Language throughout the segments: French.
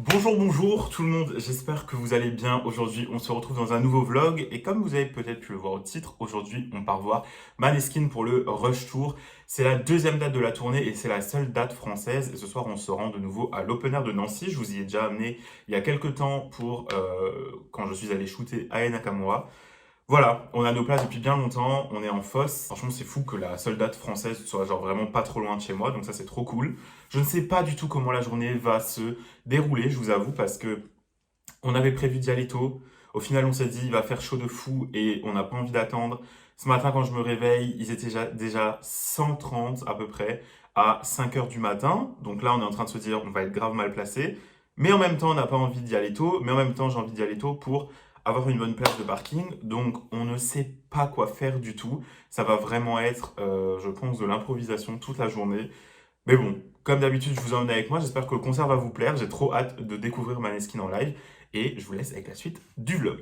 Bonjour tout le monde, j'espère que vous allez bien. Aujourd'hui, on se retrouve dans un nouveau vlog et comme vous avez peut-être pu le voir au titre, aujourd'hui, on part voir Maneskin pour le Rush Tour. C'est la deuxième date de la tournée et c'est la seule date française. Et ce soir, on se rend de nouveau à l'Open Air de Nancy. Je vous y ai déjà amené il y a quelques temps pour quand je suis allé shooter à Nakamura. Voilà, on a nos places depuis bien longtemps, on est en fosse. Franchement, c'est fou que la seule date française soit genre vraiment pas trop loin de chez moi, donc ça c'est trop cool. Je ne sais pas du tout comment la journée va se dérouler, je vous avoue, parce que on avait prévu d'y aller tôt. Au final, on s'est dit, il va faire chaud de fou et on n'a pas envie d'attendre. Ce matin, quand je me réveille, ils étaient déjà 130 à peu près à 5 heures du matin. Donc là, on est en train de se dire, on va être grave mal placé. Mais en même temps, on n'a pas envie d'y aller tôt. Mais en même temps, j'ai envie d'y aller tôt pour avoir une bonne place de parking. Donc, on ne sait pas quoi faire du tout. Ça va vraiment être, je pense, de l'improvisation toute la journée. Mais bon, comme d'habitude, je vous emmène avec moi. J'espère que le concert va vous plaire. J'ai trop hâte de découvrir Maneskin en live. Et je vous laisse avec la suite du vlog.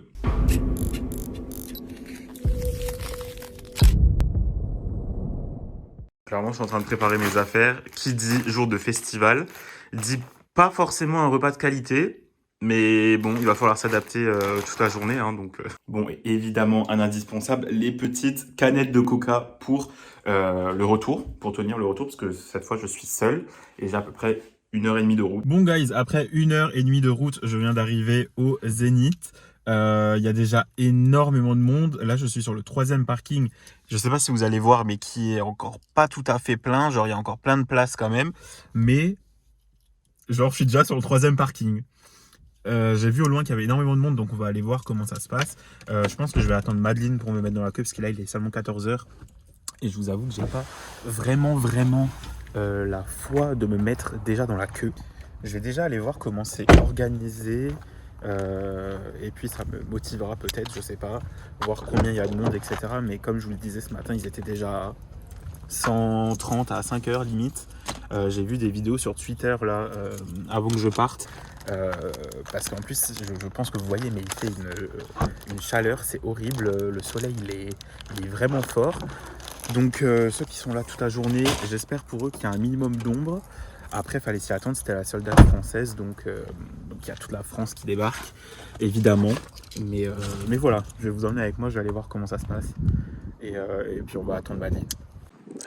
Clairement, je suis en train de préparer mes affaires. Qui dit jour de festival, dit pas forcément un repas de qualité. Mais bon, il va falloir s'adapter toute la journée. Bon, et évidemment, un indispensable, les petites canettes de coca pour le retour, pour tenir le retour, parce que cette fois, je suis seul et j'ai à peu près 1 heure et demie de route. Bon, guys, après 1 heure et demie de route, je viens d'arriver au Zénith. Il y a déjà énormément de monde. Là, je suis sur le 3e parking. Je sais pas si vous allez voir, mais qui est encore pas tout à fait plein. Genre, il y a encore plein de places quand même. Mais, genre, je suis déjà sur le 3e parking. J'ai vu au loin qu'il y avait énormément de monde, donc on va aller voir comment ça se passe. Je pense que je vais attendre Madeleine pour me mettre dans la queue, parce que là, il est seulement 14 heures. Et je vous avoue que j'ai pas vraiment la foi de me mettre déjà dans la queue. Je vais déjà aller voir comment c'est organisé. Et puis ça me motivera peut-être, je sais pas, voir combien il y a de monde, etc. Mais comme je vous le disais ce matin, ils étaient déjà 130 à 5 heures limite. J'ai vu des vidéos sur Twitter là avant que je parte. Parce qu'en plus, je pense que vous voyez, mais il fait une chaleur, c'est horrible. Le soleil, il est vraiment fort. Donc ceux qui sont là toute la journée, j'espère pour eux qu'il y a un minimum d'ombre. Après, il fallait s'y attendre, c'était la seule date française, donc il y a toute la France qui débarque, évidemment. Mais voilà, je vais vous emmener avec moi, je vais aller voir comment ça se passe. Et puis on va attendre Madeleine.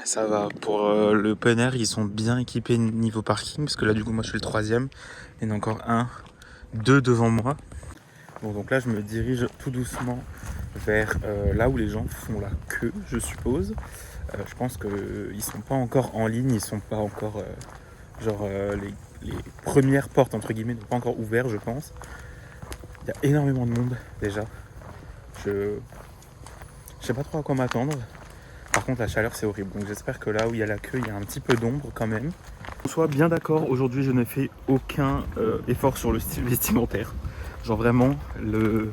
Ça va, pour le open air, ils sont bien équipés niveau parking, parce que là du coup moi je suis le 3e, il y en a encore 2 devant moi. Bon, donc là je me dirige tout doucement vers là où les gens font la queue, je suppose. Je pense qu'ils sont pas encore en ligne, ils sont pas encore les premières portes entre guillemets n'ont pas encore ouvert, je pense. Il y a énormément de monde déjà. Je sais pas trop à quoi m'attendre. Par contre la chaleur c'est horrible, donc j'espère que là où il y a la queue il y a un petit peu d'ombre quand même. On soit bien d'accord, aujourd'hui je n'ai fait aucun effort sur le style vestimentaire. Genre vraiment le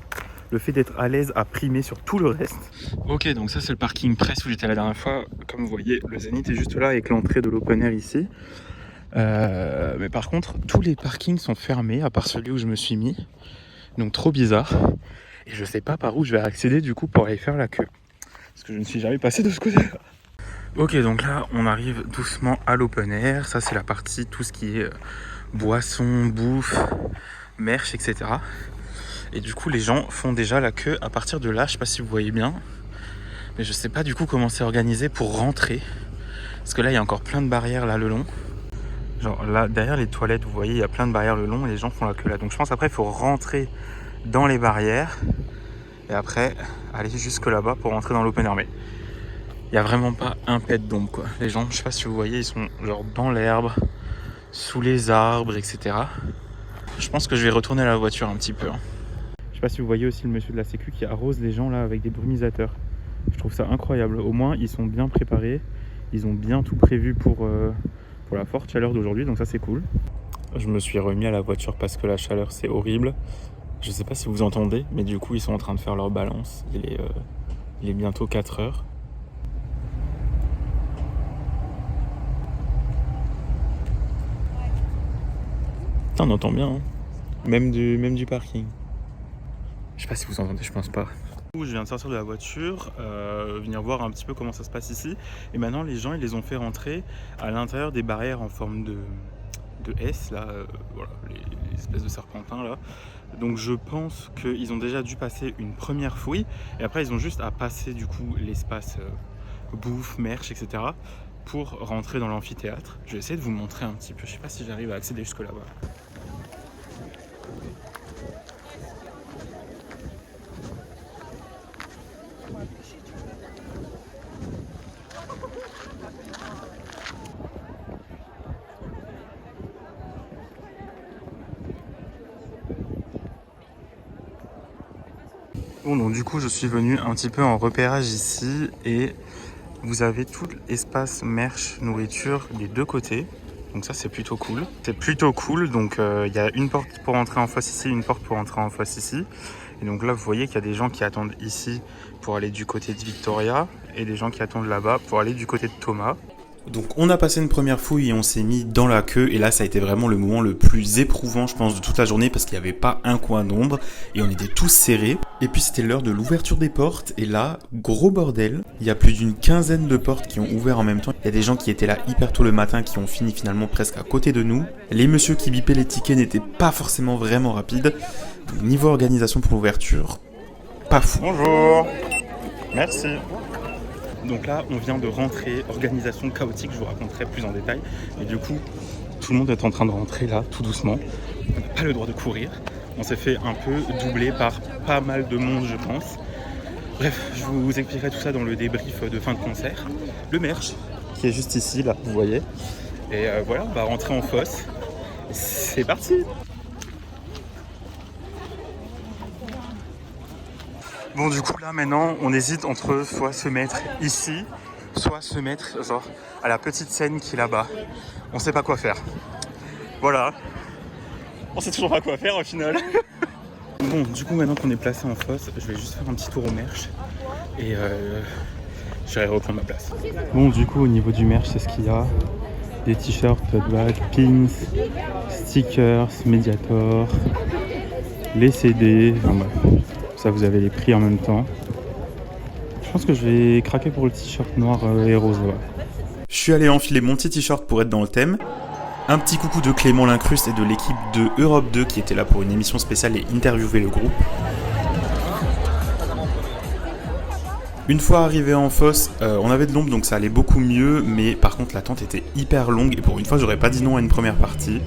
fait d'être à l'aise a primé sur tout le reste. Ok, donc ça c'est le parking presse où j'étais la dernière fois. Comme vous voyez, le Zénith est juste là avec l'entrée de l'open air ici. Mais par contre, tous les parkings sont fermés à part celui où je me suis mis. Donc trop bizarre. Et je sais pas par où je vais accéder du coup pour aller faire la queue. Parce que je ne suis jamais passé de ce côté-là. Ok, donc là on arrive doucement à l'open air. Ça c'est la partie, tout ce qui est boisson, bouffe, merch, etc. Et du coup les gens font déjà la queue à partir de là. Je sais pas si vous voyez bien. Mais je sais pas du coup comment c'est organisé pour rentrer. Parce que là il y a encore plein de barrières là le long. Genre là derrière les toilettes vous voyez il y a plein de barrières le long et les gens font la queue là. Donc je pense après il faut rentrer dans les barrières. Et après aller jusque là-bas pour rentrer dans l'open air. Mais il n'y a vraiment pas un pet d'ombre quoi. Les gens, je sais pas si vous voyez, ils sont genre dans l'herbe, sous les arbres, etc. Je pense que je vais retourner à la voiture un petit peu. Je sais pas si vous voyez aussi le monsieur de la sécu qui arrose les gens là avec des brumisateurs. Je trouve ça incroyable. Au moins ils sont bien préparés. Ils ont bien tout prévu pour la forte chaleur d'aujourd'hui, donc ça c'est cool. Je me suis remis à la voiture parce que la chaleur c'est horrible. Je sais pas si vous entendez, mais du coup ils sont en train de faire leur balance. Il est bientôt 4 heures. Putain, on entend bien, hein. Même du parking. Je sais pas si vous entendez, je pense pas. Je viens de sortir de la voiture, venir voir un petit peu comment ça se passe ici. Et maintenant, les gens, ils les ont fait rentrer à l'intérieur des barrières en forme de de S, là, voilà, les espèces de serpentins, là. Donc je pense qu'ils ont déjà dû passer une première fouille, et après ils ont juste à passer du coup l'espace bouffe, merch, etc. pour rentrer dans l'amphithéâtre. Je vais essayer de vous montrer un petit peu, je sais pas si j'arrive à accéder jusque là-bas. Bon, donc du coup je suis venu un petit peu en repérage ici et vous avez tout l'espace merch nourriture des deux côtés. Donc ça c'est plutôt cool. C'est plutôt cool, donc il y a une porte pour entrer en face ici, une porte pour entrer en face ici. Et donc là vous voyez qu'il y a des gens qui attendent ici pour aller du côté de Victoria et des gens qui attendent là-bas pour aller du côté de Thomas. Donc on a passé une première fouille et on s'est mis dans la queue, et là ça a été vraiment le moment le plus éprouvant je pense de toute la journée, parce qu'il n'y avait pas un coin d'ombre et on était tous serrés. Et puis c'était l'heure de l'ouverture des portes, et là, gros bordel, il y a plus d'une quinzaine de portes qui ont ouvert en même temps. Il y a des gens qui étaient là hyper tôt le matin qui ont fini finalement presque à côté de nous. Les messieurs qui bipaient les tickets n'étaient pas forcément vraiment rapides. Donc, niveau organisation pour l'ouverture, pas fou. Bonjour, merci. Donc là, on vient de rentrer, organisation chaotique, je vous raconterai plus en détail. Et du coup, tout le monde est en train de rentrer là, tout doucement. On n'a pas le droit de courir. On s'est fait un peu doubler par pas mal de monde, je pense. Bref, je vous expliquerai tout ça dans le débrief de fin de concert. Le merch, qui est juste ici, là, vous voyez. Et voilà, on va rentrer en fosse. C'est parti! Bon, du coup, là, maintenant, on hésite entre soit se mettre ici, soit se mettre, genre, à la petite scène qui est là-bas. On sait pas quoi faire. Voilà. On sait toujours pas quoi faire, au final. Bon, du coup, maintenant qu'on est placé en fosse, je vais juste faire un petit tour au merch. Et je vais reprendre ma place. Bon, du coup, au niveau du merch, c'est ce qu'il y a. Des t-shirts, tote bag, pins, stickers, Mediator, les CD, enfin bref. Ça, vous avez les prix en même temps. Je pense que je vais craquer pour le t-shirt noir et rose. Ouais. Je suis allé enfiler mon petit t-shirt pour être dans le thème. Un petit coucou de Clément Lincruste et de l'équipe de Europe 2 qui était là pour une émission spéciale et interviewer le groupe. Une fois arrivé en fosse, on avait de l'ombre donc ça allait beaucoup mieux, mais par contre l'attente était hyper longue et pour une fois j'aurais pas dit non à une première partie.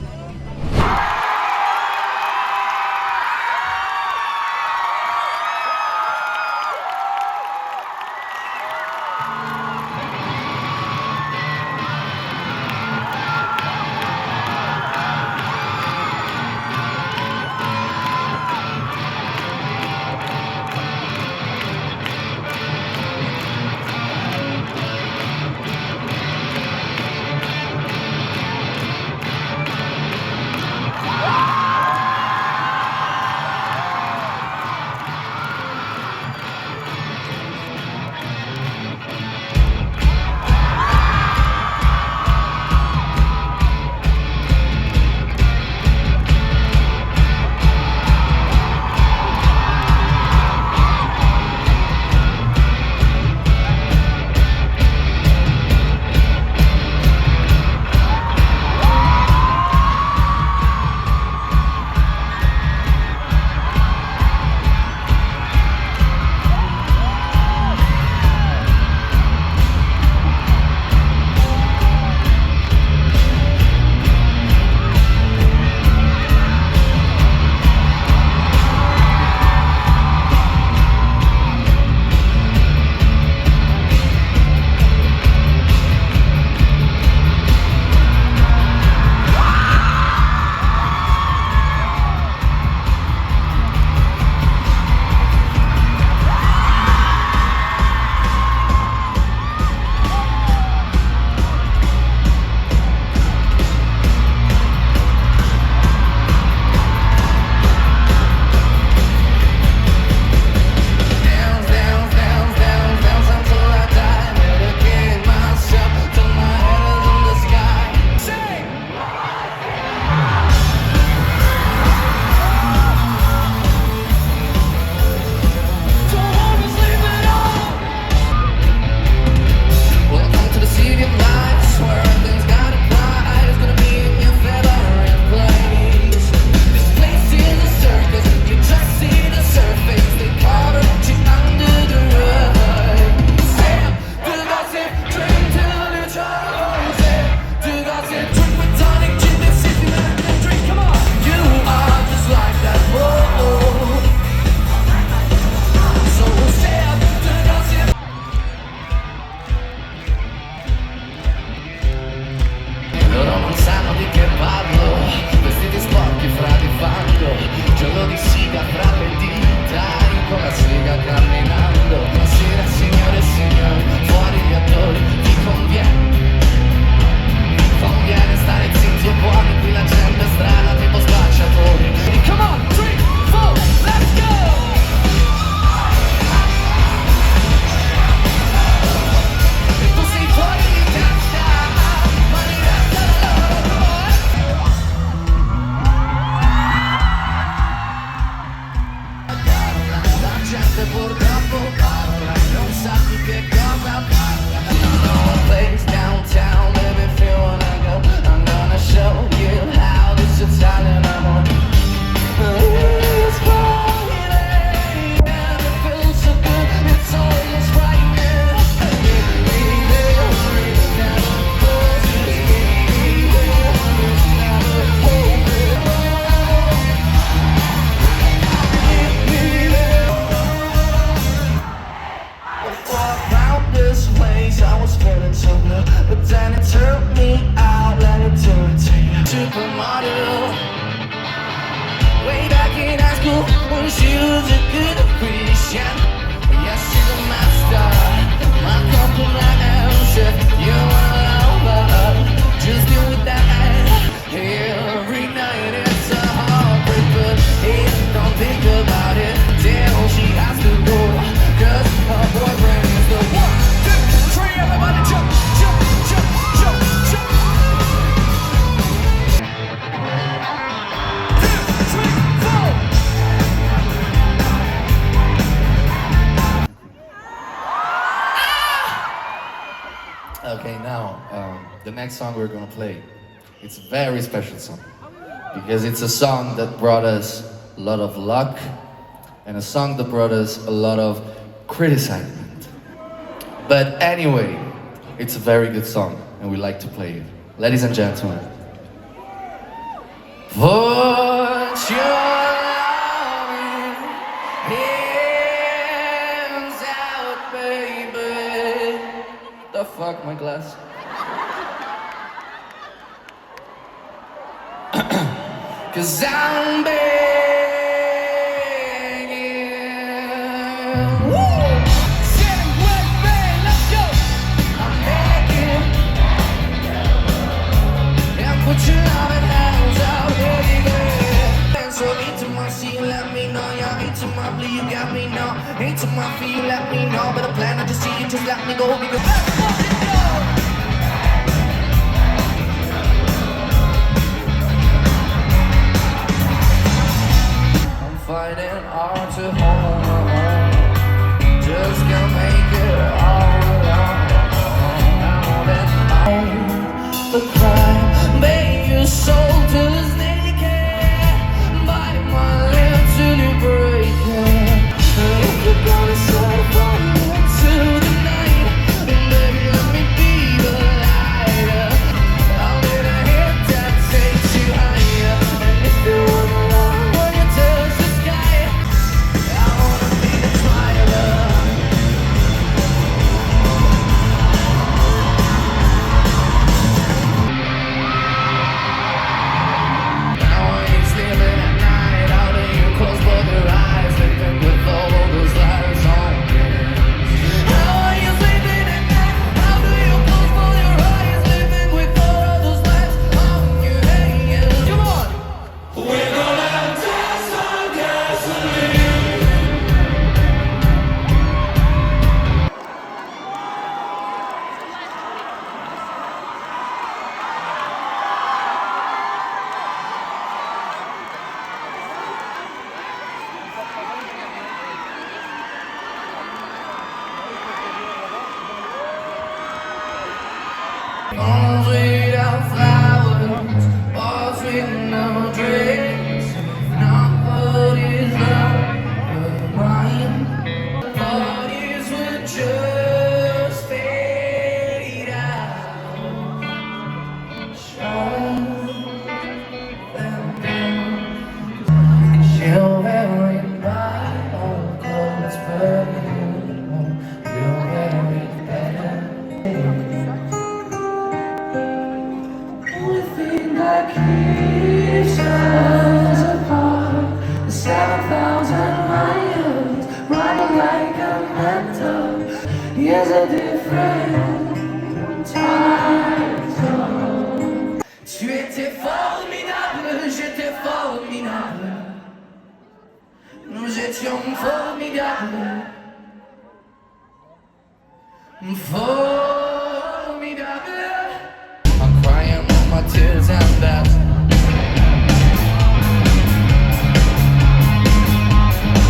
school when she was a good Christian. Yeah, she's a master. My compliment answer. You wanna love, just do with that. Every night it's a heartbreak, but hey, don't think about it till she has to go. Cause her boyfriend is the 1, 2, 3, everybody jump, jump, jump, jump, jump. 2, 3, 4. Okay, now the next song we're gonna play, it's a very special song because it's a song that brought us a lot of luck and a song that brought us a lot of criticism. But anyway, it's a very good song and we like to play it. Ladies and gentlemen, put your loving hands out, baby. The fuck, my glass? Cause I'm begging. Woo! Sit with me, let's go. I'm begging. And put your loving hands out, baby. And so into my seat, let me know. Yeah, into my bleed, you got me now. Into my feet, let me know. But I plan not to see you, just let me go. Because let's fucking go. Fighting hard to hold on, just can't make it all alone. The crime made your soul just naked. Bite my lip till you break it. If you're gonna set fire to the night, baby, let me be the light. I'll let a hit that takes you higher. And if you wanna love when you touch the sky, I wanna be the twilight. Now he's living at night, out of your close but their eyes, living with all of those lies on you. How are you sleeping at night? How do you close both your eyes, living with all of those lies on you? Hey, yeah. Come on! We're gonna dance on gasoline. Balls without flowers, balls with no drinks. Nobody's love but mine. Bodies would just fade out. Shut them down. You're wearing my old clothes, but you're wearing better. Only thing that keeps us apart is 7,000 miles, running like a mental. Here's a different time zone. Tu étais formidable, j'étais formidable. Nous étions formidables. Formidable. I'm crying all my tears and that.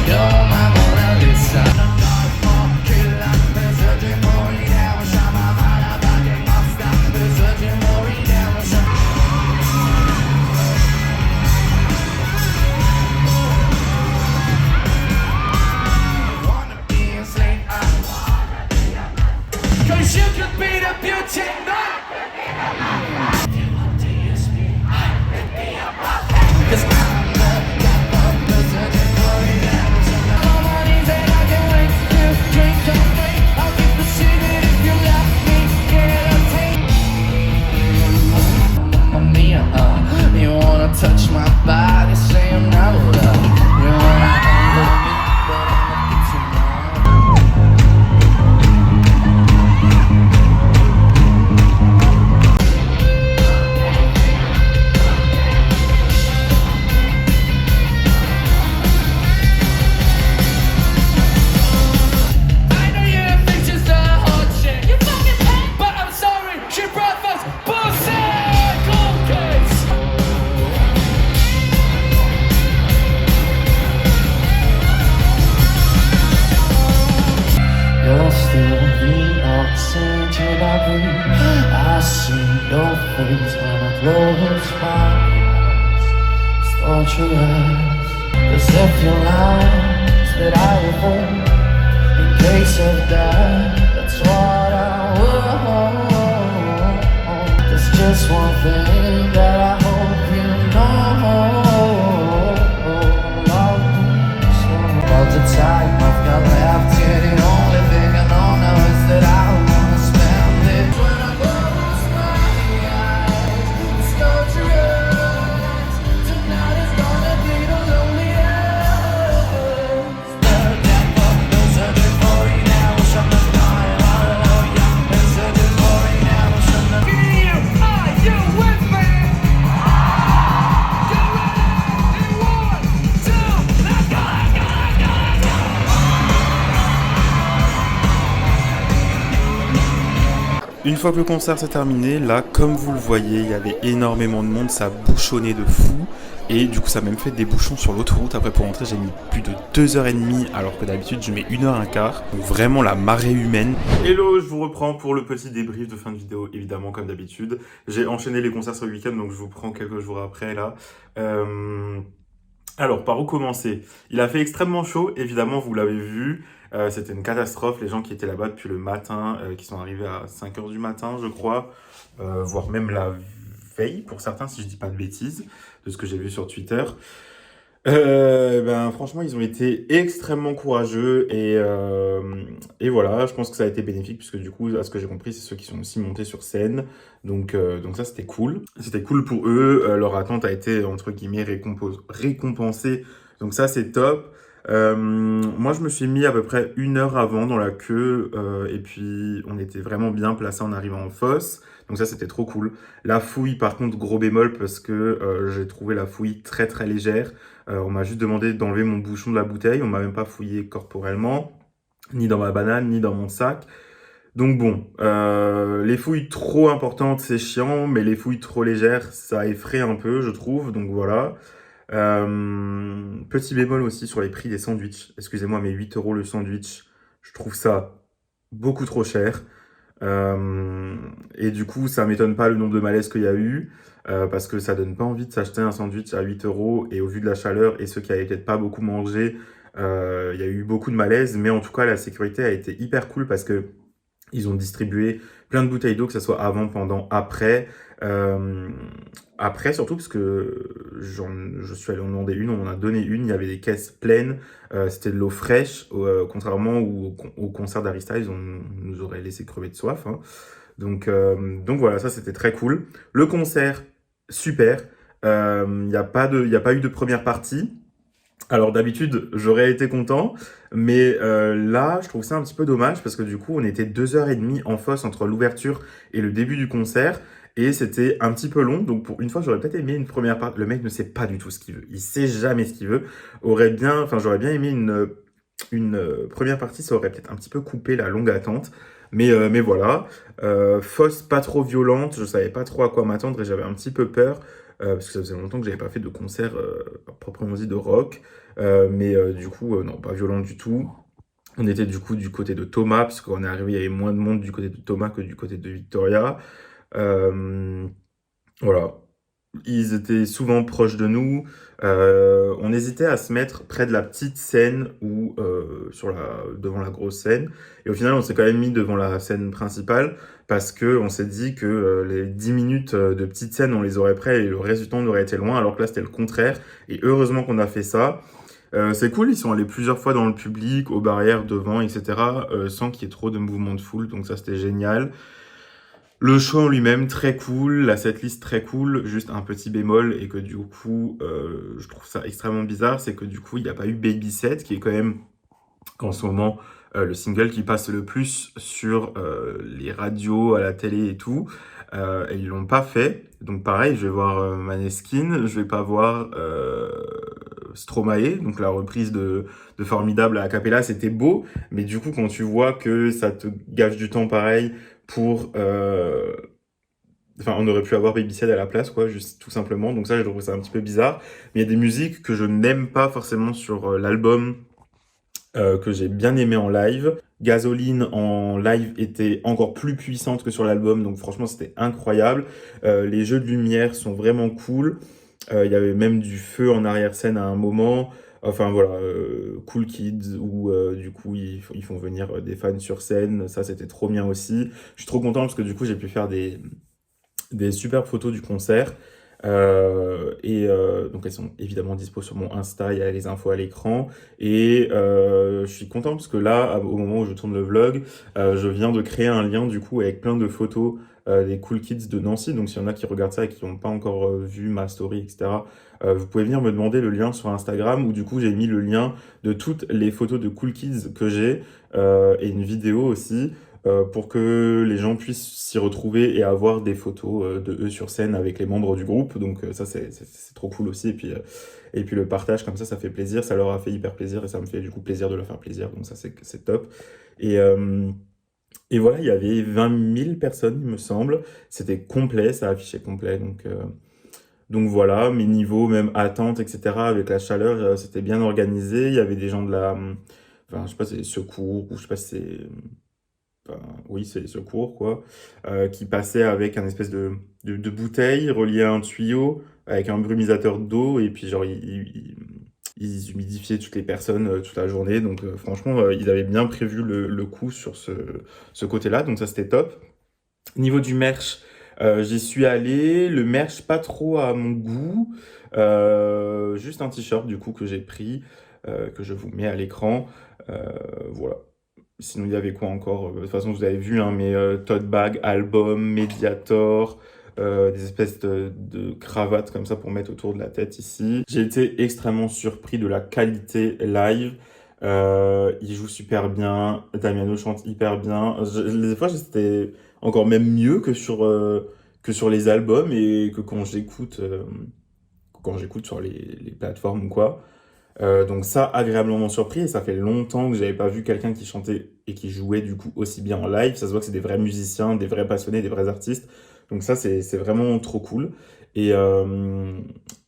You're my Mona Lisa. Cause you could be the beauty man. Cause I'm the searching for redemption. Nobody's that I can wait to drink your drink. I'll keep the secret if you let me get a taste. Mamma mia, you wanna touch my body, say I'm not love. You wanna face when I close my eyes. Start your eyes, as if your lines that I will hold in case of doubt. That's what I want. There's just one thing that I hope you know. Love me so. About the time I've got left here, the only thing I know now is that I wanna spend it. When I close my eyes, start your eyes. Tonight is gonna be the loneliest. The devil been searching for you now, something's going on. Been searching for you now, something. Are you with me? You ready? In 1, 2, let's go, let's go, let's go, let's go. Une fois que le concert s'est terminé, là, comme vous le voyez, il y avait énormément de monde, ça bouchonnait de fou. Et du coup, ça a même fait des bouchons sur l'autoroute. Après, pour rentrer, j'ai mis plus de 2h30, alors que d'habitude, je mets 1h15. Donc vraiment la marée humaine. Hello, je vous reprends pour le petit débrief de fin de vidéo, évidemment, comme d'habitude. J'ai enchaîné les concerts ce week-end, donc je vous prends quelques jours après, là. Alors, par où commencer? Il a fait extrêmement chaud, évidemment, vous l'avez vu. C'était une catastrophe. Les gens qui étaient là-bas depuis le matin, qui sont arrivés à 5h du matin, je crois, voire même la veille, pour certains, si je dis pas de bêtises, de ce que j'ai vu sur Twitter. Franchement, ils ont été extrêmement courageux et voilà, je pense que ça a été bénéfique puisque du coup, à ce que j'ai compris, c'est ceux qui sont aussi montés sur scène. Donc ça, c'était cool. C'était cool pour eux. Leur attente a été, entre guillemets, récompensée. Donc ça, c'est top. Moi, je me suis mis à peu près 1 heure avant dans la queue et puis on était vraiment bien placés en arrivant en fosse. Donc ça, c'était trop cool. La fouille, par contre, gros bémol parce que j'ai trouvé la fouille très très légère. On m'a juste demandé d'enlever mon bouchon de la bouteille. On m'a même pas fouillé corporellement, ni dans ma banane, ni dans mon sac. Donc bon, les fouilles trop importantes, c'est chiant, mais les fouilles trop légères, ça effraie un peu, je trouve. Donc voilà. Petit bémol aussi sur les prix des sandwichs. Excusez-moi, mais 8 € le sandwich, je trouve ça beaucoup trop cher. Et du coup, ça m'étonne pas le nombre de malaises qu'il y a eu, parce que ça donne pas envie de s'acheter un sandwich à 8 €. Et au vu de la chaleur et ceux qui avaient peut-être pas beaucoup mangé, il y a eu beaucoup de malaises. Mais en tout cas, la sécurité a été hyper cool parce que ils ont distribué plein de bouteilles d'eau, que ce soit avant, pendant, après. Après, surtout parce que je suis allé en demander une, on m'en a donné une, il y avait des caisses pleines, c'était de l'eau fraîche, contrairement au concert d'Harry Styles, on nous aurait laissé crever de soif. Hein. Donc voilà, ça c'était très cool. Le concert, super. Il n'y a pas eu de première partie. Alors d'habitude, j'aurais été content, mais là, je trouve ça un petit peu dommage parce que du coup, on était 2h30 en fosse entre l'ouverture et le début du concert et c'était un petit peu long. Donc pour une fois, j'aurais peut-être aimé une première partie. Le mec ne sait pas du tout ce qu'il veut. Il sait jamais ce qu'il veut. J'aurais bien aimé une première partie, ça aurait peut-être un petit peu coupé la longue attente. Mais voilà, fosse pas trop violente, je savais pas trop à quoi m'attendre et j'avais un petit peu peur. Parce que ça faisait longtemps que j'avais pas fait de concert proprement dit de rock, du coup non, pas violent du tout. On était du coup du côté de Thomas, parce qu'on est arrivé, il y avait moins de monde du côté de Thomas que du côté de Victoria. Voilà, ils étaient souvent proches de nous. On hésitait à se mettre près de la petite scène ou devant la grosse scène. Et au final, on s'est quand même mis devant la scène principale parce que on s'est dit que les 10 minutes de petite scène, on les aurait prêts et le reste du temps, on aurait été loin. Alors que là, c'était le contraire. Et heureusement qu'on a fait ça. C'est cool, ils sont allés plusieurs fois dans le public, aux barrières, devant, etc. Sans qu'il y ait trop de mouvements de foule. Donc ça, c'était génial. Le show en lui-même, très cool, la setlist très cool, juste un petit bémol et que du coup, je trouve ça extrêmement bizarre, c'est que du coup, il n'y a pas eu Baby 7, qui est quand même, en ce moment, le single qui passe le plus sur les radios, à la télé et tout, et ils l'ont pas fait. Donc pareil, je vais voir Maneskin, je vais pas voir Stromae, donc la reprise de Formidable à Acapella, c'était beau, mais du coup, quand tu vois que ça te gâche du temps pareil, on aurait pu avoir Baby 7 à la place, quoi, juste tout simplement. Donc ça, je trouve ça un petit peu bizarre. Mais il y a des musiques que je n'aime pas forcément sur l'album que j'ai bien aimé en live. Gasoline en live était encore plus puissante que sur l'album, donc franchement c'était incroyable. Les jeux de lumière sont vraiment cool. Il y avait même du feu en arrière-scène à un moment. Enfin voilà, Cool Kids où du coup ils font venir des fans sur scène. Ça c'était trop bien aussi. Je suis trop content parce que du coup j'ai pu faire des superbes photos du concert. Donc elles sont évidemment dispo sur mon Insta, il y a les infos à l'écran. Et je suis content parce que là, au moment où je tourne le vlog, je viens de créer un lien du coup avec plein de photos des Cool Kids de Nancy. Donc s'il y en a qui regardent ça et qui n'ont pas encore vu ma story, etc., vous pouvez venir me demander le lien sur Instagram où du coup j'ai mis le lien de toutes les photos de Cool Kids que j'ai et une vidéo aussi pour que les gens puissent s'y retrouver et avoir des photos de eux sur scène avec les membres du groupe. Donc ça, c'est trop cool aussi. Et puis le partage comme ça fait plaisir. Ça leur a fait hyper plaisir et ça me fait du coup plaisir de leur faire plaisir. Donc ça, c'est top. Et, euh, et voilà, il y avait 20 000 personnes, il me semble. C'était complet, ça affichait complet. Donc voilà, mes niveaux, même attente, etc. Avec la chaleur, c'était bien organisé. Il y avait des gens enfin, je sais pas, c'est les secours ou je sais pas si c'est enfin, oui, c'est les secours, quoi, qui passaient avec un espèce de bouteille reliée à un tuyau, avec un brumisateur d'eau, et puis genre, ils humidifiaient toutes les personnes toute la journée. Donc franchement, ils avaient bien prévu le coup sur ce côté-là, donc ça c'était top. Niveau du merch, j'y suis allé. Le merch, pas trop à mon goût. Juste un t-shirt, du coup, que j'ai pris, que je vous mets à l'écran. Euh, voilà. Sinon, il y avait quoi encore? De toute façon, vous avez vu, hein, mes tote bag, album, Mediator, des espèces de cravates comme ça pour mettre autour de la tête ici. J'ai été extrêmement surpris de la qualité live. Il joue super bien, Damiano chante hyper bien. Des fois, c'était encore même mieux que sur les albums et que quand j'écoute sur les plateformes ou quoi. Donc ça, agréablement surpris, et ça fait longtemps que j'avais pas vu quelqu'un qui chantait et qui jouait du coup aussi bien en live. Ça se voit que c'est des vrais musiciens, des vrais passionnés, des vrais artistes. Donc ça, c'est vraiment trop cool. Et, euh,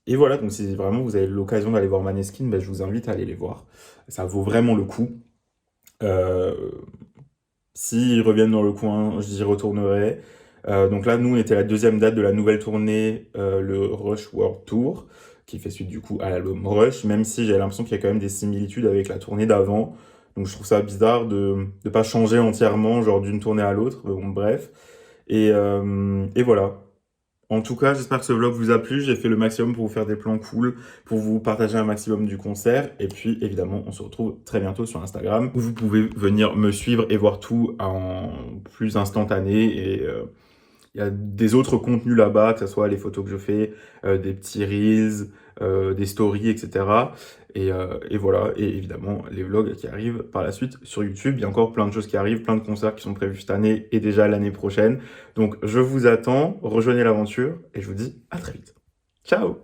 et voilà, donc si vraiment vous avez l'occasion d'aller voir Maneskin, ben, je vous invite à aller les voir. Ça vaut vraiment le coup. Euh, S'ils reviennent dans le coin, j'y retournerai. Donc là, nous, on était à la deuxième date de la nouvelle tournée, le Rush World Tour, qui fait suite du coup à l'album Rush, même si j'ai l'impression qu'il y a quand même des similitudes avec la tournée d'avant. Donc je trouve ça bizarre de ne pas changer entièrement, genre d'une tournée à l'autre. Mais bon, bref. Et voilà. En tout cas, j'espère que ce vlog vous a plu. J'ai fait le maximum pour vous faire des plans cool, pour vous partager un maximum du concert. Et puis, évidemment, on se retrouve très bientôt sur Instagram, où vous pouvez venir me suivre et voir tout en plus instantané. Et il y a des autres contenus là-bas, que ce soit les photos que je fais, des petits reels, des stories, etc. Et voilà, et évidemment les vlogs qui arrivent par la suite sur YouTube. Il y a encore plein de choses qui arrivent, plein de concerts qui sont prévus cette année et déjà l'année prochaine. Donc je vous attends, rejoignez l'aventure et je vous dis à très vite. Ciao!